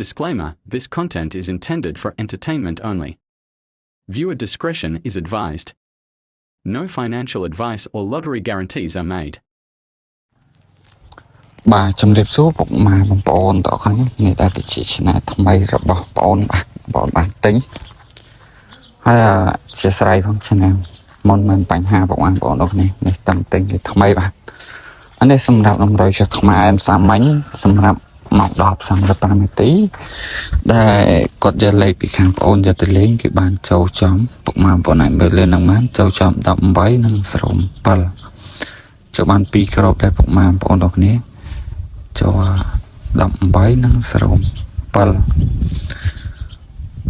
Disclaimer: this content is intended for entertainment only. Viewer discretion is advised. No financial advice or lottery guarantees are made. បាទជំរាបសួរពុកម៉ែបងប្អូនទាំងអស់គ្នានេះដែលជា channel ថ្មីរបស់បងប្អូនបានទិញហើយអធិស្ឋានផង channel មុនមានបញ្ហាបងប្អូនទាំងអស់គ្នានេះតាមទិញវាថ្មីបាទអានេះសម្រាប់តម្រូវចិត្តខ្មែរសាមញ្ញសម្រាប់មក10:35នាទីដែលគាត់យកលេខពីខាងបងប្អូនយកទៅលេងគឺបានចូលចំពុកម៉ែបងប្អូនឲ្យមើលលេខនឹងបានចូលចំ18និង07ចូលបាន2គ្រាប់ដែរពុកម៉ែបងប្អូនទាំងអស់គ្នាចូល18និង07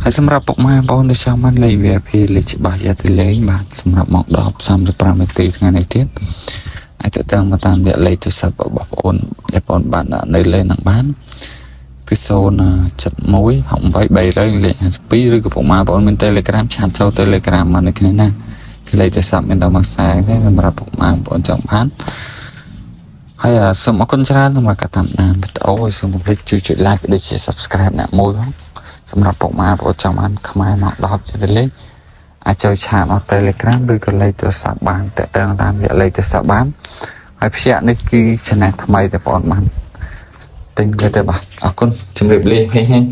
ហើយសម្រាប់ពុកម៉ែបងប្អូនដែលចង់បានលេខ VIP លេខច្បាស់យកទៅលេងបាទសម្រាប់មក10:35នាទីថ្ងៃនេះទៀតអាចទៅតាមលេខទូរស័ព្ទរបស់បងប្អូនដែលបងប្អូនបាននៅលេខនឹងបានគឺ0716830លេខ52ឬក៏ពុកម៉ែបងប្អូនមាន Telegram ឆាតចូល Telegram មកនៅគ្នាណាគឺលេខទូរស័ព្ទមានដល់មួយខ្សែទេសម្រាប់ពុកម៉ែបងប្អូនចង់បានហើយសូមអរគុណច្រើនសម្រាប់ការតាមដានវីដេអូហើយសូមកុំភ្លេចជួយ like ដូចជា subscribe អ្នកមួយផងសម្រាប់ពុកម៉ែបងប្អូនចង់បានខ្មែរមក10ទៅលេខអាចចូលឆាតមក Telegram ឬក៏លេខទូរស័ព្ទបានតើតាមរយៈលេខទូរស័ព្ទបានហើយភ្នាក់នេះគឺ channel ថ្មីតែបងប្អូនបានទិញទៅបាទអរគុណជម្រាបលាហេង